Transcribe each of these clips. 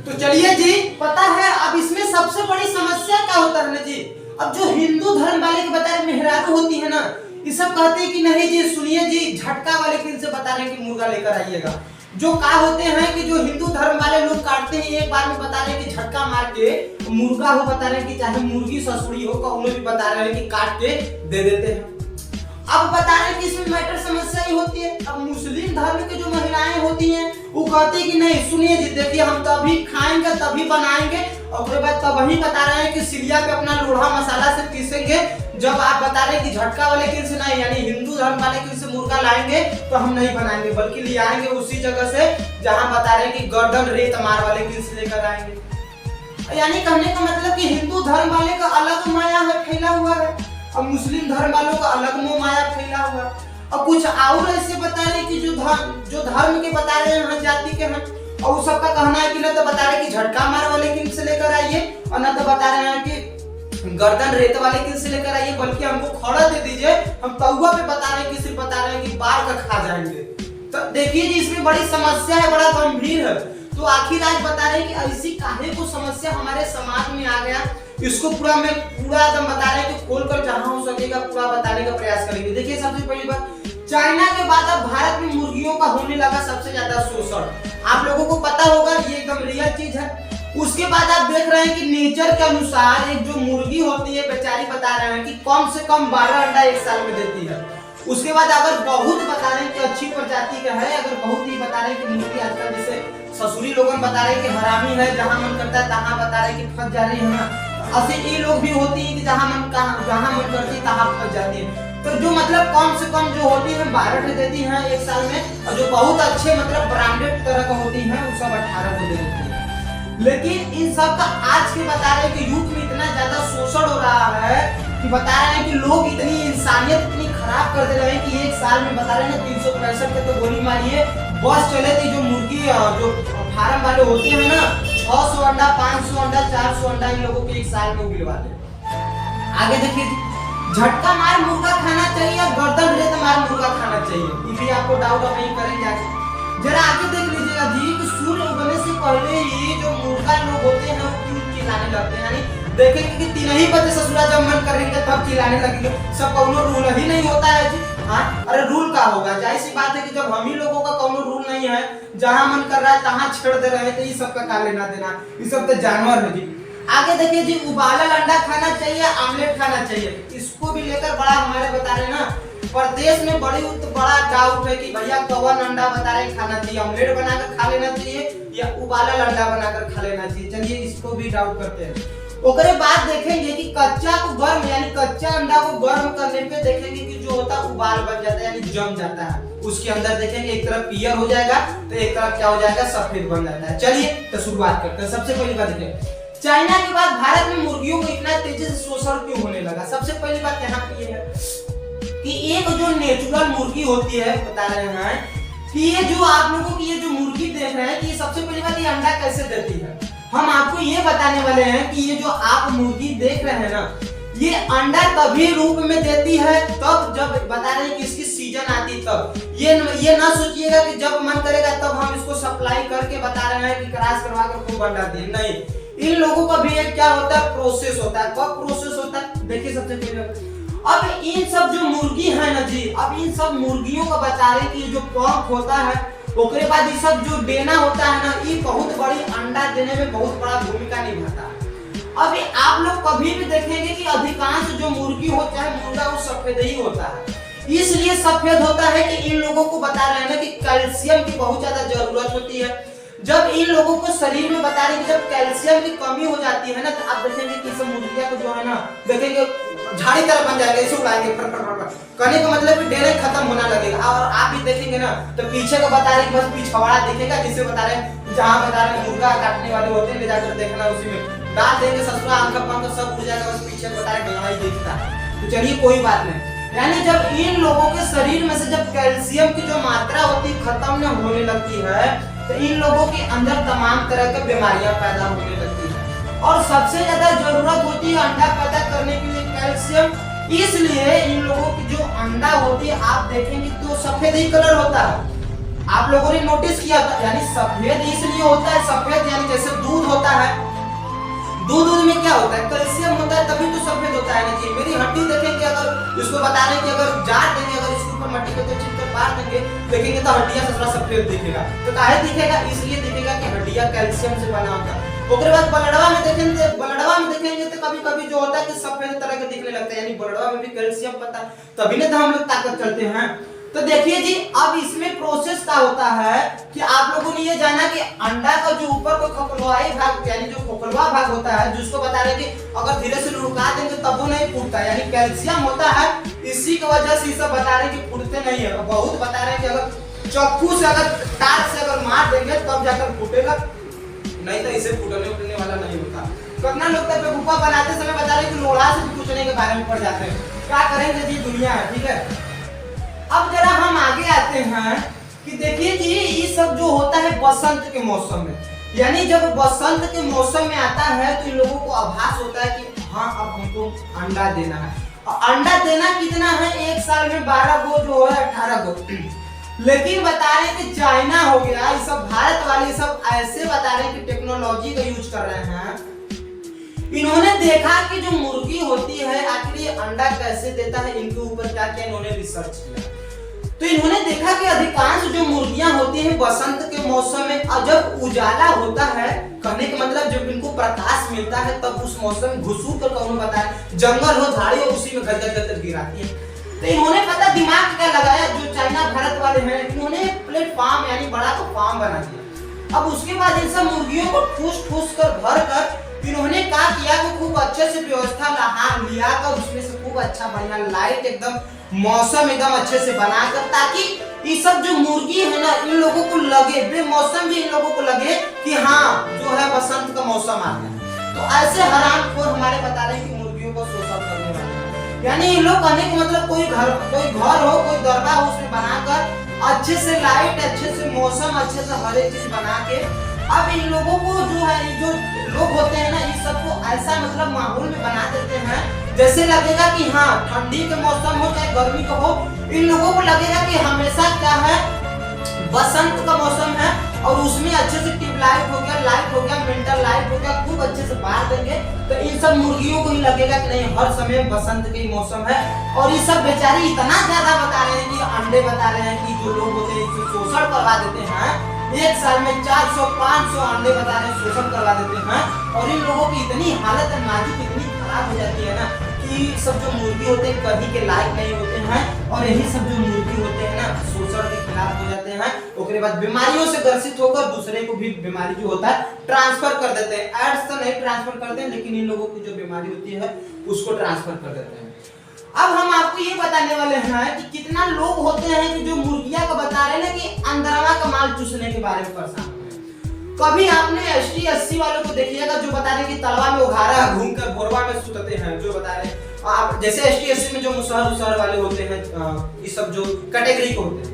तो चलिए जी, पता है अब इसमें सबसे बड़ी समस्या क्या होता है ना जी। अब जो हिंदू धर्म वाले के बता रहे मेहरारू होती है ना, ये सब कहते हैं कि नहीं जी, सुनिए जी, झटका वाले के से बता रहे हैं कि मुर्गा लेकर आइएगा। जो का होते हैं कि जो हिंदू धर्म वाले लोग काटते हैं, एक बार में बता रहे हैं कि झटका मार के मुर्गा हो, बता रहे हैं कि चाहे मुर्गी ससुरी हो, उन्हें भी बता रहे हैं कि काट के दे देते हैं। अब बता रहे हैं कि इसमें मैटर समस्या ही होती है। अब मुस्लिम धर्म की जो महिलाएं होती हैं वो कहती है कि नहीं, सुनिए जी, देखिए हम तभी खाएंगे तभी बनाएंगे, और उसके बाद तभी बता रहे हैं कि सिलिया पे अपना लोढ़ा मसाला से पीसेंगे। जब आप बता रहे हैं कि झटका वाले किल से नहीं, यानी हिंदू धर्म वाले किल से मुर्गा लाएंगे तो हम नहीं बनाएंगे, बल्कि ले आएंगे उसी जगह से जहां बता रहे हैं कि गर्दन रेत मार वाले किल से लेकर आएंगे। यानी कहने का मतलब कि हिंदू धर्म वाले का अलग माया है फैला हुआ है, और मुस्लिम धर्म वालों का अलग मोह माया फैला हुआ। अब कुछ और ऐसे बता रहे कि जो धर्म के बता रहे हैं जाति के हैं, और वो सबका कहना है कि ना तो बता रहे कि झटका मार वाले किल से लेकर आइए, और ना तो बता रहे हैं कि गर्दन रेत वाले किल से लेकर आइए, बल्कि हमको खड़ा दे दीजिए, हम तउआ पे बता रहे हैं कि सिर्फ बता रहे हैं कि बार का खा जाएंगे। तो देखिए जी, इसमें बड़ी समस्या है, बड़ा गंभीर है। तो आखिर आज बता रहे हैं कि ऐसी काहे को समस्या हमारे समाज में आ गया, इसको पूरा एकदम बता रहे हैं कि खोलकर जहां हो सकेगा पूरा बताने का प्रयास करेंगे। देखिए, सबसे पहली बात, चाइना के बाद अब भारत में मुर्गियों का होने लगा सबसे ज्यादा शोषण। आप लोगों को पता होगा, ये एकदम रियल चीज है। उसके बाद आप देख रहे हैं कि नेचर के अनुसार एक जो मुर्गी होती है बेचारी बता रहे हैं कि कम से कम 12 अंडा एक साल में देती है। उसके बाद अगर बहुत बता रहे हैं कि अच्छी प्रजाति का है, अगर बहुत ही बता रहे हैं कि मुर्गी आजकल जैसे ससुरी लोगन बता रहे हैं कि हरामी है, जहां मन करता है तहां बता रहे हैं कि फंस जा रही है ना, ऐसे ये लोग भी होती है कि जहां मन करती तहां फंस जाती है। तो जो मतलब कम से कम जो होती है 12 देती हैं एक साल में, और जो बहुत अच्छे मतलब ब्रांडेड तरह का होती हैं वो सब 18 को दे देती है। लेकिन इन सब का आज के बता रहे हैं कि यूथ में इतना ज्यादा शोषण हो रहा है कि बता रहे हैं कि लोग इतनी इंसानियत इतनी खराब कर दे रहे हैं कि एक साल में बता रहे हैं 365 के तो गोली मारिए बस चले थी। जो मुर्गी जो फार्म वाले होते हैं ना, 600 अंडा 500 अंडा 400 अंडा इन लोगों के एक साल में गिरवा दे। आगे देखिए, झटका मार मुर्गा खाना चाहिए या गर्दन रेत मार मुर्गा खाना चाहिए, ये भी आपको डाउट नहीं करेंगे। आगे जरा आगे देख लीजिएगा जी कि सूर्य उगने से पहले ही जो मुर्गा लोग होते हैं वो क्यों चिल्लाने लगते हैं। यानी देखेंगे कि 3 ही बजे ससुरा जब मन करेंगे तब चिल्लाने लगेंगे। सब कोनो रूल ही नहीं होता है जी। हाँ, अरे रूल का होगा, जाहिर सी बात है कि जब हम ही लोगों का कोनो रूल नहीं है, जहां मन कर रहा है तहां छेड़ दे रहे हैं, तो ये सब का का लेना देना, ये सब तो जानवर है जी। आगे देखिए जी, उबाला अंडा खाना चाहिए, आमलेट खाना चाहिए, इसको भी लेकर बड़ा हमारे बता रहे ना प्रदेश में बड़ा डाउट है कि भैया कवन अंडा बता रहे खाना चाहिए, ऑमलेट बनाकर खा लेना चाहिए या उबाला अंडा बनाकर खा लेना चाहिए। चलिए इसको भी डाउट करते हैं। ओकरे बाद देखेंगे कि कच्चा को गर्म, यानी कच्चा अंडा को गर्म करने पे देखेंगे कि जो होता है उबाल बन जाता है, यानी जम जाता है। उसके अंदर देखेंगे एक तरफ पीयर हो जाएगा तो एक तरफ क्या हो जाएगा, सफेद बन जाता है। चलिए तो शुरुआत करते हैं। सबसे पहली बात देखिए, चाइना के बाद भारत में मुर्गियों को इतना तेजी से शोषण क्यों होने लगा। सबसे पहली बात यहाँ पे ये है कि एक जो नेचुरल मुर्गी होती है, बता रहे हैं कि ये जो आप लोगों की ये जो मुर्गी देख रहे हैं कि सबसे पहली बात ये अंडा कैसे देती है, हम आपको ये बताने वाले हैं कि ये जो आप मुर्गी देख रहे हैं ना, ये अंडा तभी रूप में देती है तब जब बता रहे हैं कि इसकी सीजन आती तब। ये ना सोचिएगा कि जब मन करेगा तब हम इसको सप्लाई करके बता रहे हैं कि क्रॉस करवा कर खूब अंडा दें, नहीं। इन लोगों का भी एक क्या होता है, प्रोसेस होता है। कब प्रोसेस होता है देखिए, सबसे पहले अब इन सब जो मुर्गी है ना जी, अब इन सब मुर्गियों का बता रहे कि जो पंख होता है, उसके बाद ये सब जो डेना होता है ना, ये बहुत बड़ी अंडा देने में बहुत बड़ा भूमिका निभाता है। अब आप लोग कभी भी देखेंगे कि अधिकांश जो मुर्गी होता है मुर्गा वो सफेद ही होता है। इसलिए सफेद होता है कि इन लोगों को बता रहे हैं ना कि कैल्शियम की बहुत ज्यादा जरूरत होती है। जब इन लोगों को शरीर में बता रहे हैं कि जब कैल्शियम की कमी हो जाती है ना, तो आप देखेंगे कि सब मुर्गियां को जो है ना, देखेंगे झाड़ी तरह बन जाएगा, ऐसे उड़ाएंगे कहने का मतलब कि डेरे खत्म होना लगेगा। और आप भी देखेंगे ना तो पीछे को बता रहे बस पिछवाड़ा दिखेगा, जिसे बता रहे हैं जहाँ बता रहे मुर्गा काटने वाले होते हैं ले जाकर देखना, उसी में डाल देंगे ससुरा आंख पंख सब उड़ जाएगा, बस पीछे बता रहे गला ही दिखता है। तो चलिए कोई बात नहीं। यानी जब इन लोगों के शरीर में से जब कैल्शियम की जो मात्रा होती है खत्म न होने लगती है, तो इन लोगों के अंदर तमाम तरह की बीमारियां पैदा होने लगती है। और सबसे ज्यादा जरूरत होती है अंडा पैदा करने के लिए कैल्शियम। इसलिए इन लोगों की जो अंडा होती है आप देखेंगे तो सफेद ही कलर होता है। आप लोगों ने नोटिस किया था, यानी सफेद इसलिए होता है, सफेद यानी जैसे दूध दूध होता है, दूध में क्या होता है, कैल्शियम होता है, तभी तो सफेद होता है ना जी। मेरी हड्डी देखेंगे, अगर इसको बता रहे हैं कि अगर जाट देंगे, अगर इसके ऊपर मट्टी को चिपकर पार देंगे, देखेंगे तो हड्डियां थोड़ा सफेद दिखेगा। तो काहे दिखेगा, इसलिए दिखेगा कि हड्डियां कैल्शियम से बना होता है। उसके बाद ब्लडवा में देखेंगे तो कभी कभी जो होता है कि सफेद तरह के दिखने लगता है, यानी ब्लडवा में भी कैल्शियम पता है, तभी ना हम लोग ताकत चलते हैं। तो देखिए जी, अब इसमें प्रोसेस क्या होता है कि आप लोगों ने ये जाना कि अंडा का जो ऊपर को खोखलवाई भाग, यानी जो खोखलवा भाग होता है, जिसको बता रहे कि अगर धीरे से रुका देंगे तब वो नहीं फूटता, यानी कैल्शियम होता है, इसी की वजह से सब बता रहे कि फूटते नहीं है। बहुत बता रहे हैं कि अगर चाकू से, अगर तार से अगर मार देंगे तब जाकर फूटेगा, नहीं तो इसे फूटने वाला नहीं होता। कितना लोग तो बेवकूफा बनाते समय बता रहे कि लोहा से पूछने के बारे में पढ़ जाते हैं, क्या करेंगे जी, दुनिया है, ठीक है। अब जरा हम आगे आते हैं कि देखिए जी, ये सब जो होता है बसंत के मौसम में, यानी जब बसंत के मौसम में आता है तो इन लोगों को आभास होता है कि हाँ अब हमको अंडा देना है। और अंडा देना कितना है, एक साल में 12 गो जो है 18 गो। लेकिन बता रहे कि चाइना हो गया, ये सब भारत वाले सब ऐसे बता रहे कि टेक्नोलॉजी का यूज कर रहे हैं। इन्होंने देखा कि जो मुर्गी होती है आखिर ये अंडा कैसे देता है, इनके ऊपर क्या क्या इन्होंने रिसर्च किया। तो इन्होंने देखा कि अधिकांश जो मुर्गियां होती हैं बसंत के मौसम में, जब उजाला होता है, कहने का मतलब जब इनको प्रकाश मिलता है, तब उस मौसम में घुसूर कर कौन बताया, जंगल हो, झाड़ी हो, उसी में गदगद गिराती है। तो इन्होंने पता दिमाग क्या लगाया, जो चाइना भारत वाले हैं, इन्होंने प्लेटफॉर्म यानी बड़ा तो फार्म बना दिया। अब उसके बाद इन सब मुर्गियों को ठूस कर भर कर इन्होंने क्या किया कि खूब अच्छे से व्यवस्था लिया कर उसमें से खूब अच्छा बढ़िया लाइट एकदम मौसम एकदम अच्छे से बनाकर, ताकि ये सब जो मुर्गी है ना, इन लोगों को लगे बेमौसम भी इन लोगों को लगे कि हाँ जो है बसंत का मौसम आ गया। तो ऐसे हरामखोर हमारे बता रहे हैं कि मुर्गियों को शोषण करने वाले, यानी इन लोग कहने का मतलब कोई घर हो, कोई दरगाह हो, उसमें बनाकर अच्छे से लाइट, अच्छे से मौसम, अच्छे से हर एक चीज बना के, अब इन लोगों को जो है, जो लोग होते हैं ना, इस सबको ऐसा मतलब माहौल में बना देते हैं जैसे लगेगा कि हाँ ठंडी के मौसम हो चाहे गर्मी का हो, इन लोगों को लगेगा कि हमेशा क्या है बसंत का मौसम है, और उसमें अच्छे से ट्यूब लाइट हो गया, मेंटल लाइट हो गया, खूब अच्छे से बाहर देंगे, तो इन सब मुर्गियों को ही लगेगा कि नहीं हर समय बसंत का ही मौसम है। और ये सब बेचारी इतना ज्यादा बता रहे हैं कि अंडे बता रहे हैं कि जो लोग होते हैं इससे शोषण करवा देते हैं, एक साल में 400-500 अंडे बता रहे शोषण करवा देते हैं। और इन लोगों की इतनी हालत नाजुक, इतनी खराब हो जाती है ना कि सब जो मुर्गी होते हैं कभी के लायक नहीं होते हैं, और यही सब जो मुर्गी होते हैं ना शोषण के खिलाफ हो जाते हैं। उसके बाद बीमारियों से ग्रसित होकर दूसरे को भी बीमारी जो होता है ट्रांसफर कर देते हैं। एड्स तो नहीं ट्रांसफर करते हैं, लेकिन इन लोगों की जो बीमारी होती है उसको ट्रांसफर कर देते हैं। अब हम आपको ये बताने वाले हैं कि कितना लोग होते हैं कि जो मुर्गियां का बता रहे हैं ना कि अंदरवा का माल चूसने के बारे में परेशान। कभी आपने ST-80 वालों को देखिएगा जो बता रहे हैं कि तलवा में उघारा घूमकर बोरवा में सुतते हैं, जो बता रहे हैं आप, जैसे ST-80 में जो मुसहर वाले होते हैं, ये सब जो कैटेगरी के होते हैं,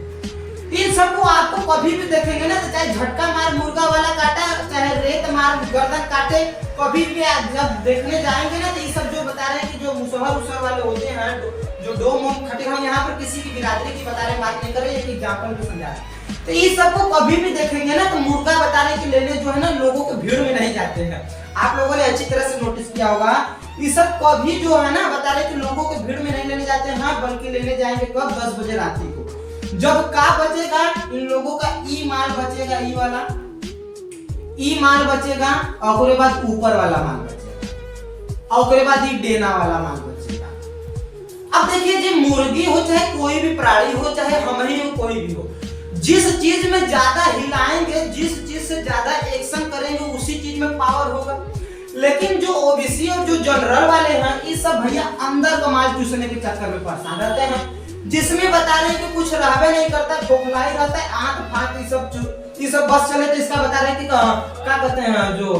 इन सबको आपको कभी भी देखेंगे ना, तो चाहे झटका मार मुर्गा वाला काटा, चाहे रेत मार गर्दन काटे, कभी भी जब देखने जाएंगे ना, तो ये सब जो बता रहे हैं कि जो मुसहर वाले होते हैं, जो डोम खटे, हम यहाँ पर किसी की बिरादरी की बता रहे हैं, बात नहीं कर रहे, एक एग्जाम्पल को समझा रहे। तो ये सबको कभी भी देखेंगे ना, तो मुर्गा बता रहे कि लेने जो है ना लोगों के भीड़ में नहीं जाते हैं। आप लोगों ने अच्छी तरह से नोटिस किया होगा, ये सब कभी जो है ना बता रहे कि लोगों के भीड़ में नहीं लेने जाते हैं, बल्कि लेने जाएंगे कब 10 बजे रात को, जब का बचेगा इन लोगों का ई माल बचेगा, ई वाला ई माल बचेगा, और उसके बाद ऊपर वाला माल बचेगा, और उसके बाद ये डेना वाला माल बचेगा। अब देखिए जी, मुर्गी हो चाहे कोई भी प्राणी हो, चाहे हम ही हो कोई भी हो, जिस चीज में ज्यादा हिलाएंगे, जिस चीज से ज्यादा एक्शन करेंगे, उसी चीज में पावर होगा। लेकिन जो ओबीसी और जो जनरल वाले हैं, ये सब भैया अंदर का माल चूसने के चक्कर में परेशान रहते हैं, जिसमें बता रहे हैं कि कुछ रहबे नहीं करता, खोखला ही रहता है, आंख फांक ये सब बस चले तो इसका बता रहे हैं कि क्या कहते हैं, जो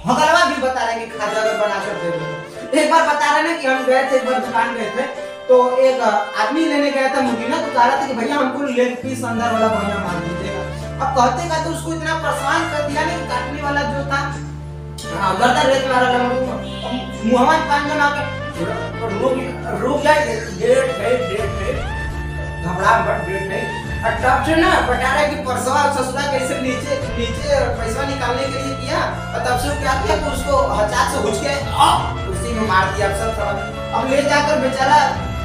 हगलवा भी बता रहे हैं कि खाजा अगर बना कर दे दो। एक बार बता रहे ना कि हम गए थे, एक बार दुकान गए थे, तो एक आदमी लेने गया था मुर्गी ना, तो कह रहा था कि भैया हमको लेग पीस अंदर वाला बढ़िया मार दीजिएगा। अब कहते का तो उसको इतना परेशान कर दिया ना कि काटने वाला जो था गर्दन रेत मारा मुहम्मद पान बना के रुक जाए, डेट है घबरा मत, डेट है और डॉक्टर ना बता रहा है कि परसवा ससुरा कैसे नीचे नीचे पैसा निकालने के लिए किया, और तब से वो क्या किया कि उसको हचात से हुच के कुर्सी में मार दिया। सब अब ले जाकर बेचारा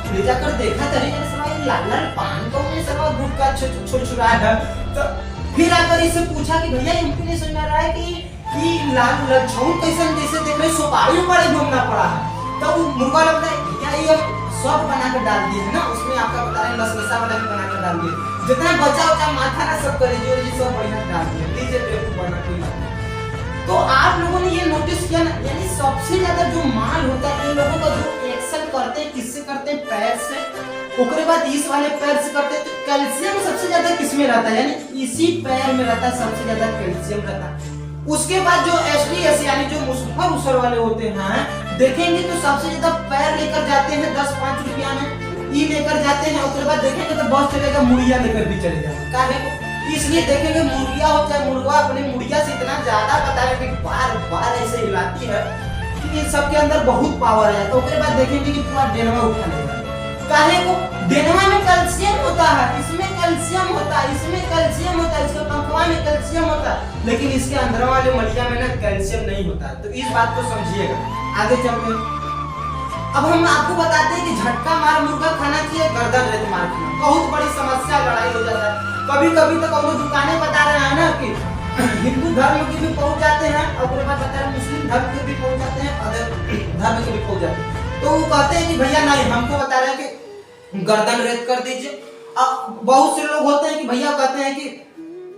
ले जाकर देखा तरी लाल लाल पान तो में सब गुटका छुड़छुड़ा है। तो फिर आकर इससे पूछा कि भैया हमको नहीं समझ आ रहा है कि लाल लच्छौन कैसे जैसे देख रहे सुपारी बड़े घूमना पड़ा है। तो वो मुर्गा लगता है भैया ये सब बना कर डाल दिए है ना, उसमें आपका बता रहे नसनसा बना कर डाल दिए, जितना बचा उचा माथा ना सब करे जो ये सब बढ़िया डाल दिए, लीजिए बेवकूफ बना कोई बात नहीं। तो आप लोगों ने ये नोटिस किया ना, यानी सबसे ज्यादा जो माल होता है इन लोगों का जो एक्शन करते हैं किससे करते हैं, पैर से, उसके बाद इस वाले पैर से करते हैं। तो कैल्शियम सबसे ज्यादा किसमें रहता है, यानी इसी पैर में रहता है सबसे ज्यादा कैल्शियम रहता है। उसके बाद जो एसडीएस यानी जो मुसहर उसर वाले होते हैं देखेंगे तो सबसे ज्यादा पैर लेकर जाते हैं 10-5 रुपया में, ई लेकर जाते हैं। उसके बाद देखेंगे तो बस चलेगा मुड़िया लेकर भी चलेगा, काहे को इसलिए देखेंगे मुर्गिया हो चाहे मुर्गा अपने मुड़िया से इतना ज्यादा बता रहे कि बार बार ऐसे हिलाती है कि इन सबके अंदर बहुत पावर है। तो उसके बाद देखेंगे कि पूरा डेनवा उठा लेगा, काहे को डेनवा में कैल्शियम होता है, इसमें कैल्शियम होता है, इसमें कैल्शियम होता है, इसके पंखवा में कैल्शियम होता है, लेकिन इसके अंदर वाले मलिया में ना कैल्शियम नहीं होता है। तो इस बात को समझिएगा। आगे चलते अब हम आपको बताते हैं कि झटका मार मुर्गा खाना चाहिए, गर्दन रेत मार खाना। बहुत बड़ी समस्या लड़ाई हो जाता है। कभी कभी तो कौनो दुकानें बता रहे हैं ना कि हिंदू धर्म के भी पहुंच जाते हैं और उसके बाद बता रहे मुस्लिम धर्म के भी पहुंच जाते हैं, अदर धर्म के भी पहुंच जाते हैं। तो वो कहते हैं कि भैया नहीं, हमको बता रहे हैं कि गर्दन रेत कर दीजिए। अब बहुत से लोग होते हैं कि भैया कहते हैं कि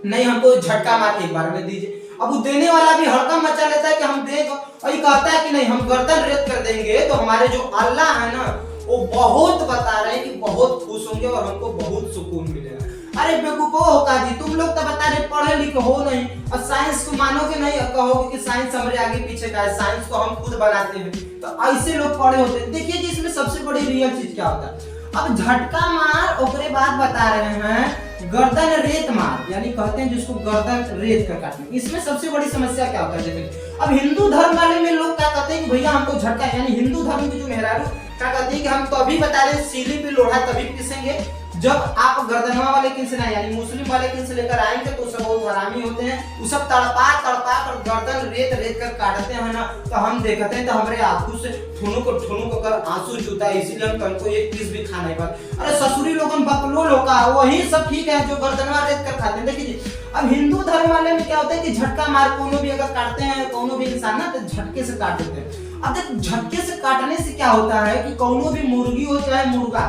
नहीं हमको झटका मार एक बार में दीजिए। अब वो देने वाला भी हड़कम मचा लेता है कि हम देंगे, और ये कहता है कि नहीं हम गर्दन रेत कर देंगे तो हमारे जो अल्लाह है ना वो बहुत बता रहे हैं कि बहुत खुश होंगे और हमको बहुत सुकून मिलेगा। अरे बेवकूफो हो काजी, तुम लोग तो बता रहे पढ़े लिखे हो नहीं और साइंस को मानोगे नहीं और कहोगे कि साइंस हमारे आगे पीछे का है, साइंस को हम खुद बनाते हैं। तो ऐसे लोग पढ़े होते हैं। देखिए जी इसमें सबसे बड़ी रियल चीज क्या होता है। अब झटका मार ओकरे बाद बता रहे हैं गर्दन रेत मार, यानी कहते हैं जिसको गर्दन रेत कर काटना। इसमें सबसे बड़ी समस्या क्या होता है देखिए। अब हिंदू धर्म वाले में लोग क्या कहते हैं कि भैया हमको झटका, यानी हिंदू धर्म के जो मेहरारू क्या कहते हैं कि हम तो अभी बता रहे सीली पे लोढ़ा तभी पीसेंगे जब आप गर्दनवा वाले किन से नहीं, यानी मुस्लिम वाले किन से लेकर आएंगे तो सब बहुत हरामी होते हैं। वो सब तड़पा तड़पा कर गर्दन रेत रेत कर काटते हैं ना, तो हम देखते हैं तो हमारे आंखों से ठुनुक कर आंसू चूता है, इसीलिए हम तुमको एक पीस भी खा नहीं पाते। अरे ससुरी लोगन बकलो लोका वही सब ठीक है जो गर्दनवा रेत कर खाते हैं। देखिए अब हिंदू धर्म वाले में क्या होता है कि झटका मार कोनो भी अगर काटते हैं कोनो भी इंसान ना तो झटके से काट देते हैं। अब देख झटके से काटने से क्या होता है कि कोनो भी मुर्गी हो चाहे मुर्गा,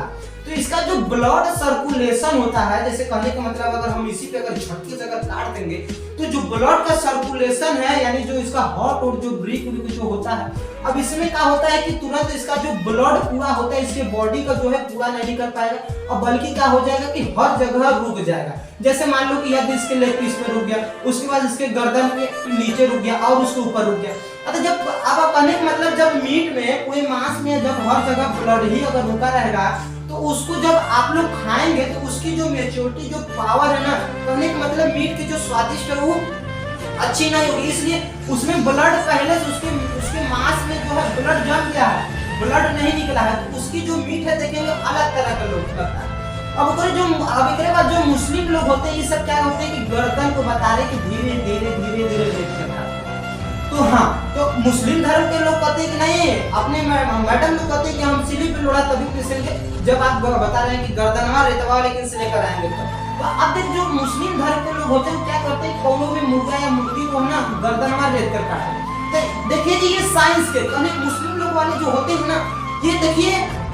तो इसका जो ब्लड सर्कुलेशन होता है, जैसे कहने का मतलब अगर हम इसी पे अगर झटके से अगर काट देंगे तो जो ब्लड का सर्कुलेशन है यानी जो इसका हार्ट और जो ब्रेक जो होता है, अब इसमें क्या होता है कि तुरंत इसका जो ब्लड पूरा होता है इसके बॉडी का जो है पूरा नहीं कर पाएगा और बल्कि क्या हो जाएगा कि हर जगह रुक जाएगा। जैसे मान लो कि यदि इसके लेग पीस पे रुक गया, उसके बाद इसके गर्दन के नीचे रुक गया और उसके ऊपर रुक गया। अतः जब अब कहने का मतलब जब मीट में कोई मांस में जब हर जगह ब्लड ही अगर रुका रहेगा तो उसको जब आप लोग खाएंगे तो उसकी जो मैच्योरिटी जो पावर है ना, कहने का मतलब मीट की जो स्वादिष्ट है वो अच्छी नहीं होगी। इसलिए उसमें ब्लड पहले से उसके मांस में जो है ब्लड जम गया है, ब्लड नहीं निकला है, तो उसकी जो मीट है देखेंगे अलग तरह का लोग लगता है। अब एक बाद जो मुस्लिम लोग होते हैं ये सब क्या होते हैं कि गर्दन को बता रहे कि धीरे धीरे लेट कर खाते हैं। तो हाँ, तो मुस्लिम धर्म के लोग कहते हैं कि नहीं, अपने मैडम लोग कहते हैं कि हम सिली पे लोढ़ा तभी पीसेंगे जब आप बता रहे हैं कि गर्दनवा रेतवा लेकिन से लेकर आएंगे। तो अब देख जो मुस्लिम धर्म के लोग होते हैं क्या करते हैं कोनो भी मुर्गा या मुर्गी को ना गर्दनवा रेत कर काटते हैं। देखिए जी ये साइंस के कहने मुस्लिम लोग वाले जो होते हैं ना, ये देखिए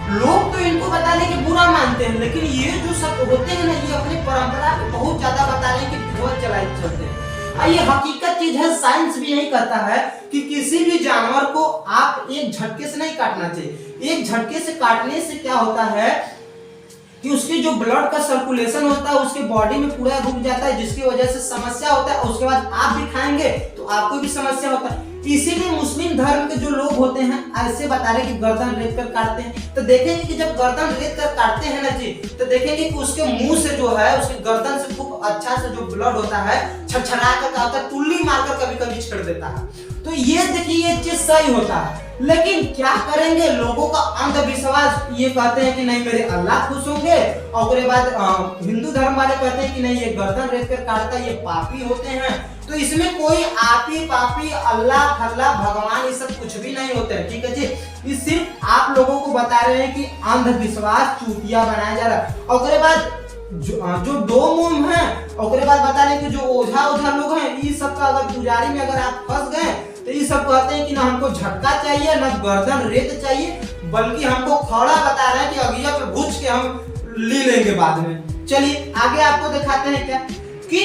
लोग तो इनको बताने के बुरा मानते हैं, लेकिन ये जो सब होते हैं ना ये अपनी परंपरा को बहुत ज्यादा बता रहे हैं कि बहुत चलाए चलते हैं। ये हकीकत चीज है, साइंस भी यही कहता है कि किसी भी जानवर को आप एक झटके से नहीं काटना चाहिए। एक झटके से काटने से क्या होता है कि उसके जो ब्लड का सर्कुलेशन होता है उसके बॉडी में पूरा रुक जाता है, जिसकी वजह से समस्या होता है। उसके बाद आप भी खाएंगे तो आपको भी समस्या होता है। इसीलिए मुस्लिम धर्म के जो लोग होते हैं ऐसे बता रहे कि गर्दन रेत कर काटते हैं। तो देखेंगे कि जब गर्दन रेत कर काटते हैं ना जी, तो देखेंगे कि उसके मुंह से जो है उसके गर्दन से खूब अच्छा से जो ब्लड होता है छरछरा कर क्या होता है, तुल्ली मारकर कभी कभी छेड़ देता है। तो ये देखिए ये चीज सही होता है। लेकिन क्या करेंगे, लोगों का अंधविश्वास ये कहते हैं कि नहीं मेरे अल्लाह खुश होंगे, और उसके बाद हिंदू धर्म वाले कहते हैं कि नहीं ये गर्दन रेत कर काटता ये पापी होते हैं। तो इसमें कोई आपी पापी अल्लाह फल्लाह भगवान ये सब कुछ भी नहीं होते हैं, ठीक है जी। ये सिर्फ आप लोगों को बता रहे हैं कि अंधविश्वास चूतिया बनाया जा रहा है। और उसके बाद जो डोम है, और उसके बाद बता रहे हैं कि जो ओझा लोग हैं, ये सब का अगर पुजारी में अगर आप फंस गए तो ये सब कहते हैं कि ना हमको झटका चाहिए ना गर्दन रेत चाहिए, बल्कि हमको खड़ा बता रहे हैं कि अगिया पे भूज के हम ले लेंगे बाद में। चलिए आगे आपको दिखाते हैं क्या कि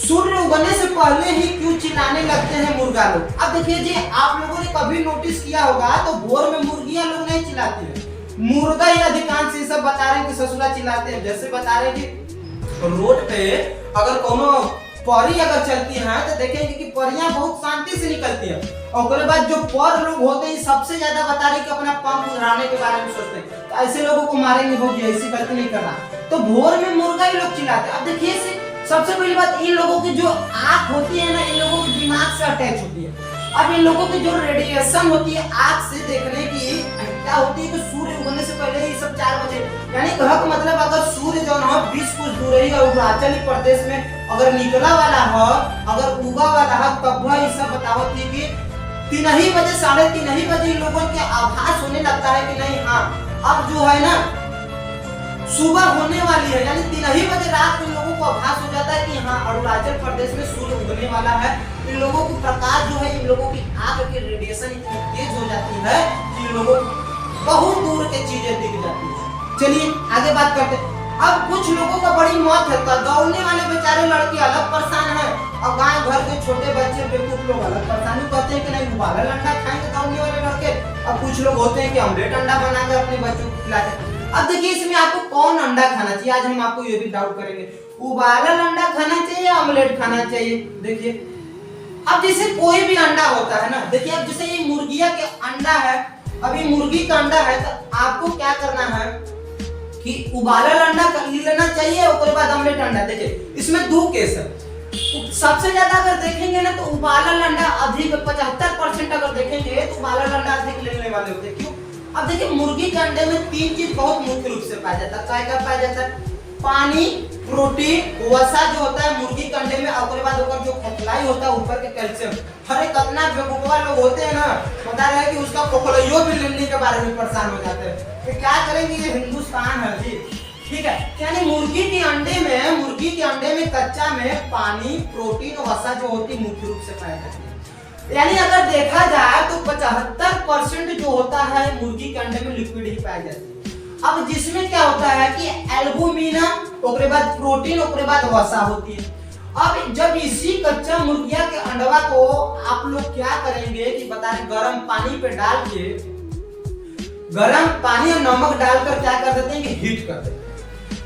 सूर्य उगने से पहले ही क्यों चिल्लाने लगते हैं मुर्गा लोग। अब देखिए जी, आप लोगों ने कभी नोटिस किया होगा तो भोर में मुर्गियां लोग नहीं चिल्लाती है, मुर्गा ही अधिकांश ये सब बता रहे हैं कि ससुरा चिल्लाते हैं। जैसे बता रहे हैं कि रोड पे अगर कोनो परी अगर चलती है तो देखेंगे कि परियां बहुत शांति से निकलती है, और उसके बाद जो पर लोग होते हैं सबसे ज्यादा बता रहे कि अपना पंख उड़ाने के बारे में सोचते हैं, तो ऐसे लोगों को मारेंगे, होगी ऐसी गलती नहीं करना। तो भोर में मुर्गा ही लोग चिल्लाते हैं। अब देखिए सबसे पहली बात, इन लोगों की जो आंख होती है ना, इन लोगों के दिमाग से अटैच होती है। अब इन लोगों की जो रेडिएशन होती है आंख से देखने की क्या होती है कि सूर्य उगने से पहले ही सब 4 बजे, यानी कहा का मतलब अगर सूर्य जो है 20 कुछ दूर ही अरुणाचल प्रदेश में अगर निकला वाला है, अगर उगा वाला है, तब ये सब बतावत थी कि 3 ही बजे 3:30 ही बजे इन लोगों के आभास होने लगता है कि नहीं हाँ अब जो है ना सुबह होने वाली है, यानी 3 ही बजे रात को इन लोगों को आभास हो जाता है कि हाँ अरुणाचल प्रदेश में सूर्य उगने वाला है। इन लोगों की प्रकाश जो है, इन लोगों की आंख की रेडिएशन इतनी तेज हो जाती है कि इन लोगों को बहुत दूर की चीजें दिख जाती है। चलिए आगे बात करते हैं। अब कुछ लोगों का बड़ी मौत है, तो दौड़ने वाले बेचारे लड़के अलग परेशान है, और गांव घर के छोटे बच्चे बेवकूफ लोग अलग परेशानी कहते हैं कि नहीं उबाला अंडा खाएंगे दौड़ने वाले लड़के। अब कुछ लोग होते हैं कि ऑमलेट अंडा बनाकर अपने बच्चों को खिलाते हैं। अब देखिए इसमें आपको कौन अंडा खाना चाहिए, आज हम आपको ये भी डाउट करेंगे, उबाला अंडा खाना चाहिए या ऑमलेट खाना चाहिए। देखिए अब जैसे कोई भी अंडा होता है ना, देखिए अब जैसे ये मुर्गिया के अंडा है, अभी मुर्गी का अंडा है, तो आपको क्या करना है कि उबाला अंडा ले लेना चाहिए, उसके बाद ऑमलेट अंडा। देखिए इसमें 2 केस है, सबसे ज्यादा अगर देखेंगे ना तो उबाला अंडा अधिक 75% अगर देखेंगे तो उबाला अंडा अधिक लेने वाले होते हैं। क्यों? अब देखिए मुर्गी के अंडे में 3 चीज बहुत मुख्य रूप से पाया जाता है। क्या पाया जाता है? पानी, प्रोटीन, वसा जो होता है मुर्गी के अंडे में, और उसके बाद ऊपर जो खपलाई होता है ऊपर के कैल्शियम। हर एक अपना बेवकूफा लोग होते हैं ना, बता रहे हैं कि उसका खोखलाइयो भी लेने के बारे में परेशान हो जाते हैं। तो क्या करेंगे, ये हिंदुस्तान है जी, ठीक है। यानी मुर्गी के अंडे में कच्चा में पानी, प्रोटीन और वसा जो होती है मुख्य रूप से पाया जाती है। यानी अगर देखा जाए तो 75% जो होता है मुर्गी के अंडे में लिक्विड ही पाया जाता है। अब जिसमें क्या होता है कि एल्बुमिना, उसके बाद प्रोटीन, उसके बाद वसा होती है। अब जब इसी कच्चा मुर्गिया के अंडवा को आप लोग क्या करेंगे कि बता रहे गर्म पानी पे डाल के, गर्म पानी और नमक डालकर क्या कर देते हैं कि हीट कर देते हैं।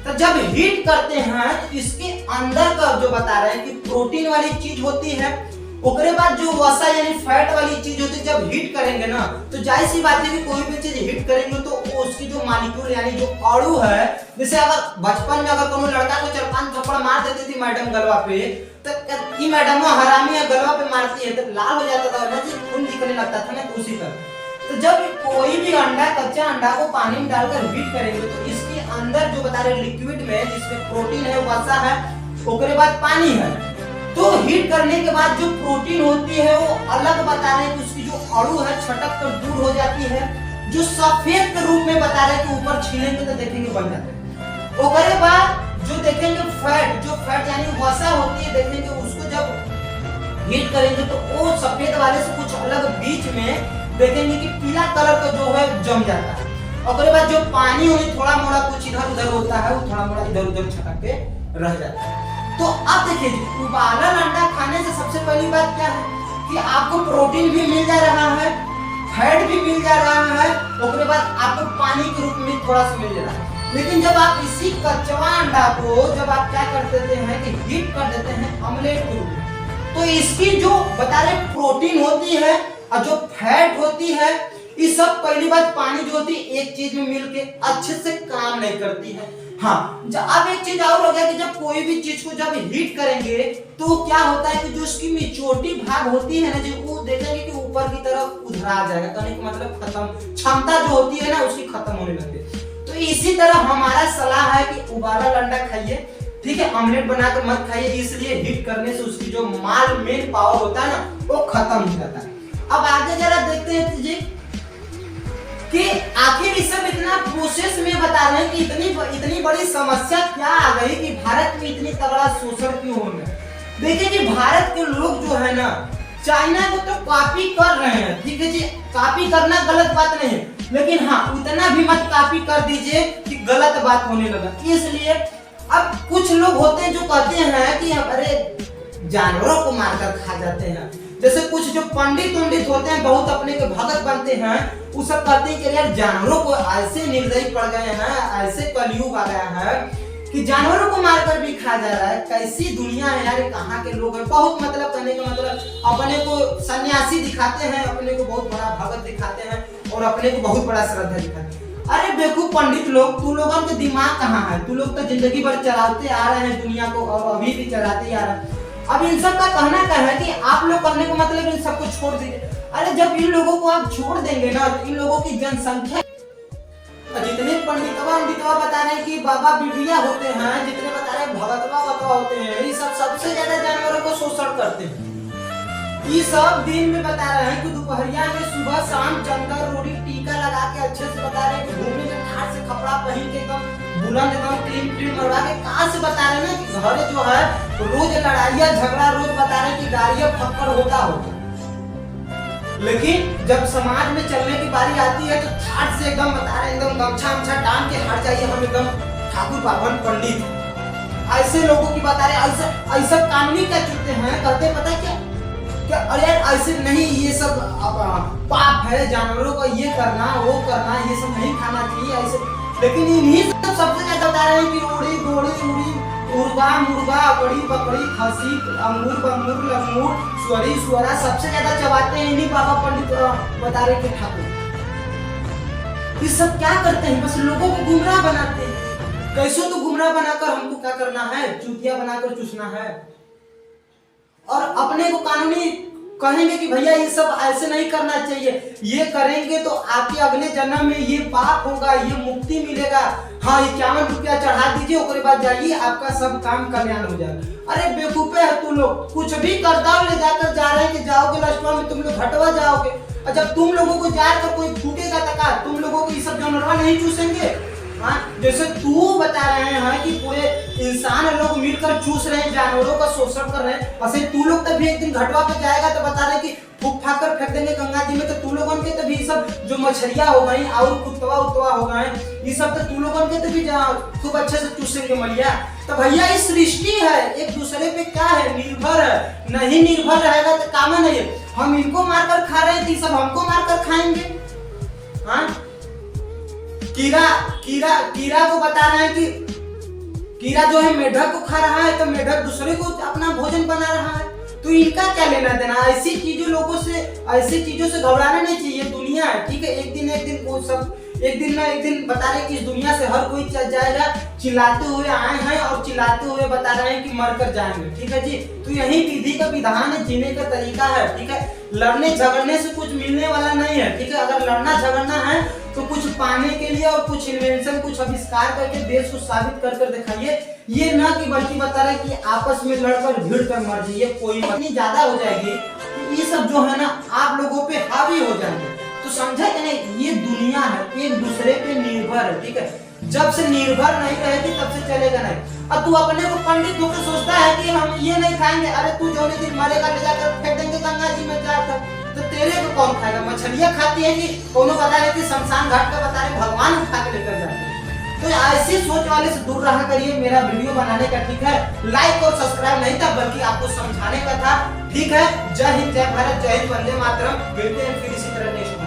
तो जब हीट करते हैं तो इसके अंदर का जो बता रहे हैं कि प्रोटीन वाली चीज होती है, उसके बाद जो वसा यानी फैट वाली चीज होती है, जब हीट करेंगे ना तो जाहिर सी बात है कि कोई भी चीज हीट करेंगे तो उसकी जो मॉलिक्यूल यानी जो अणु है, जैसे अगर बचपन में अगर कोनो लड़का को 4-5 थप्पड़ मार देती थी मैडम गलवा पे, तो ये मैडम हरामी है गलवा पे मारती है तो लाल हो जाता था ना जी, खून निकलने लगता था ना, उसी तरह। तो जब कोई भी अंडा, कच्चा अंडा को पानी में डालकर हीट करेंगे तो इसके अंदर जो बता रहे लिक्विड में जिसमें प्रोटीन है, वसा है, उसके बाद पानी है, तो हीट करने के बाद जो प्रोटीन होती है वो अलग बता रहे कि उसकी जो अणु है छटक कर दूर हो जाती है, जो सफेद के रूप में बता रहे कि ऊपर छीलेंगे तो देखेंगे बन जाते हैं। उसके बाद जो देखेंगे फैट, जो फैट यानी वसा होती है, देखेंगे उसको जब हीट करेंगे तो वो सफेद वाले से कुछ अलग बीच में देखेंगे कि पीला कलर का जो है जम जाता है। और बाद जो पानी होनी थोड़ा मोड़ा कुछ इधर उधर होता है, वो थोड़ा मोड़ा इधर उधर छटक के रह जाता है। तो अब देखिए उबाला अंडा खाने से सबसे पहली बात क्या है कि आपको प्रोटीन भी मिल जा रहा है, फैट भी मिल जा रहा है, उसके बाद आपको पानी के रूप में थोड़ा सा मिल जा रहा है। लेकिन जब आप इसी कच्चा अंडा को जब आप क्या कर देते हैं कि हीट कर देते हैं ऑमलेट के रूप में, तो इसकी जो बता रहे प्रोटीन होती है और जो फैट होती है, ये सब पहली बात पानी जो होती है एक चीज में मिलके अच्छे से काम नहीं करती है। हाँ, अब एक चीज और हो गया कि जब कोई भी चीज को जब हीट करेंगे तो क्या होता है कि जो उसकी मेच्योरिटी भाग होती है ना, जो वो देखेंगे कि ऊपर की तरफ उधरा जाएगा, कहने का मतलब खत्म, क्षमता जो होती है ना उसकी खत्म होने लगती है। तो इसी तरह हमारा सलाह है कि उबाला अंडा खाइए, ठीक है, ऑमलेट बनाकर मत खाइए, इसलिए हीट करने से उसकी जो मेन पावर होता है ना वो खत्म हो जाता है। अब आगे जरा देखते हैं जी कि आखिर इस सब इतना प्रोसेस में बता रहे हैं कि इतनी बड़ी समस्या क्या आ गई कि भारत में इतनी तगड़ा शोषण क्यों हो रहा है। देखिए कि भारत के लोग जो है ना चाइना को तो कॉपी कर रहे हैं, ठीक है जी, कॉपी करना गलत बात नहीं है, लेकिन हाँ उतना भी मत कॉपी कर दीजिए कि गलत बात होने लगा। इसलिए अब कुछ लोग होते हैं जो कहते हैं कि अरे जानवरों को मारकर खा जाते हैं, जैसे कुछ जो पंडित होते हैं बहुत अपने के भगत बनते हैं, वो सब कहते हैं कि यार जानवरों को ऐसे निर्दयी पड़ गए हैं, ऐसे कलयुग आ गया है कि जानवरों को मारकर भी खा जा रहा है। कैसी दुनिया है यार, कहाँ के लोग हैं। बहुत मतलब कहने का मतलब अपने को सन्यासी दिखाते हैं, अपने को बहुत बड़ा भगत दिखाते हैं और अपने को बहुत बड़ा श्रद्धा दिखाते हैं। अरे बेवकूफ पंडित लोग, तू लोगों के दिमाग कहाँ है? तू लोग तो जिंदगी भर चलाते आ रहे हैं दुनिया को और अभी भी चलाते ही आ रहे हैं। अब इन सब का कहना क्या है कि आप लोग करने का मतलब इन सबको छोड़ दीजिए। अरे जब इन लोगों को आप छोड़ देंगे ना तो इन लोगों की जनसंख्या, जितने पंडितवा बता रहे हैं कि बाबा बिबिया होते हैं, जितने बता रहे हैं भगतवा होते हैं, ये सब सबसे ज्यादा जानवरों को शोषण करते हैं। ये सब दिन में बता रहे हैं कि दोपहरिया में सुबह शाम चंदन रोटी टीका लगा के अच्छे से बता रहे हैं कि घूमने में ठाट से कपड़ा पहन के एकदम बुलंद एकदम क्लीन मरवा के कहाँ से बता रहे हैं ना कि घर जो है तो रोज लड़ाइया झगड़ा, रोज बता रहे हैं कि गाड़ियां फक्कर होता होगा। लेकिन जब समाज में चलने की बारी आती है तो ठाट से एकदम बता रहे हैं एकदम गमछा टांग के हट जाइए, हम एकदम ठाकुर पावन पंडित। ऐसे लोगों की बता रहे ऐसा कानूनी क्या चुनते हैं, कहते पता क्या अरे यार ऐसे नहीं, ये सब पाप है, जानवरों को ये करना वो करना, ये सब नहीं खाना चाहिए ऐसे। लेकिन इन्हीं सबसे ज्यादा बता रहे हैं कि ओड़ी गोड़ी मुर्गा बड़ी बकरी खसी अंगूर बंगूर लंगूर स्वरी स्वरा सबसे ज्यादा चबाते हैं इन्हीं बाबा पंडित बता रहे के ठाकुर। ये सब क्या करते हैं? बस लोगों को गुमराह बनाते हैं। कैसे तो गुमराह बनाकर हमको क्या करना है? चूतिया बनाकर चूसना है और अपने को कानूनी कहेंगे कि भैया ये सब ऐसे नहीं करना चाहिए, ये करेंगे तो आपके अगले जन्म में ये पाप होगा, ये मुक्ति मिलेगा। हाँ 51 रुपया चढ़ा दीजिए, उसके बाद जाइए आपका सब काम कल्याण हो जाएगा। अरे बेवकूफे है तू लोग, कुछ भी करदाव ले जाकर जा रहे हैं कि जाओगे लास्टवा में तुम लोग घटवा जाओगे। और जब तुम लोगों को जाकर कोई फूटेगा तका, तुम लोगों को ये सब जानवर नहीं चूसेंगे। हाँ जैसे तू बता रहे हैं कि पूरे इंसान लोग मिलकर चूस रहे हैं, जानवरों का शोषण कर रहे हैं, वैसे तू लोग तभी एक दिन घटवा पे जाएगा तो बता रहे कि फूक फाक कर फेंक देंगे गंगा जी में, तो तू लोगों के तभी सब जो मछलियां हो गई और कुत्तवा उतवा हो गए, ये सब तो तू लोगों के तभी खूब अच्छे से चूसेंगे मलिया। तो भैया इस सृष्टि है, एक दूसरे पे क्या है निर्भर है, नहीं निर्भर रहेगा तो काम नहीं है। हम इनको मारकर खा रहे थे, सब हमको मारकर खाएंगे। हाँ कीड़ा को बता रहे हैं कि कीड़ा जो है मेढक को खा रहा है तो मेढक दूसरे को अपना भोजन बना रहा है, तो इनका क्या लेना देना? ऐसी चीजों से घबराना नहीं चाहिए। दुनिया है ठीक है, एक दिन वो सब एक दिन बता रहे कि इस दुनिया से हर कोई चल जाएगा। चिल्लाते हुए आए हैं और चिल्लाते हुए बता रहे हैं कि मरकर जाएंगे, ठीक है जी। तो यही विधि का विधान है, जीने का तरीका है, ठीक है। लड़ने झगड़ने से कुछ मिलने वाला नहीं है, ठीक है। अगर लड़ना झगड़ना है तो कुछ पाने के लिए और कुछ इन्वेंशन, कुछ आविष्कार करके देश को साबित कर दिखाइए, ये ना कि बल्कि बता रहे कि आपस में लड़कर भिड़ कर मर जाइए। कोई इतनी ज्यादा हो जाएगी कि ये सब जो है ना आप लोगों पे हावी हो जाएंगे। तो समझा कि नहीं, ये दुनिया है, एक दूसरे पे निर्भर है, ठीक है। जब से निर्भर नहीं रहेगी तब से चलेगा नहीं। अब तू अपने को पंडित होकर सोचता है कि हम ये नहीं खाएंगे, अरे तू जो दिन मरेगा ले जाकर फेंक देंगे गंगा जी में जाकर, तो तेरे को कौन खाएगा? मछलियां खाती है कि कोनो बता रहे कि शमशान घाट का बता रहे भगवान उठा के लेकर जाते हैं। तो ऐसी सोच वाले से दूर रहा करिए। मेरा वीडियो बनाने का ठीक है लाइक और सब्सक्राइब नहीं था, बल्कि आपको समझाने का था, ठीक है। जय हिंद, जय भारत, जय हिंद, वंदे मातरम। मिलते हैं फिर इसी तरह नेक्स्ट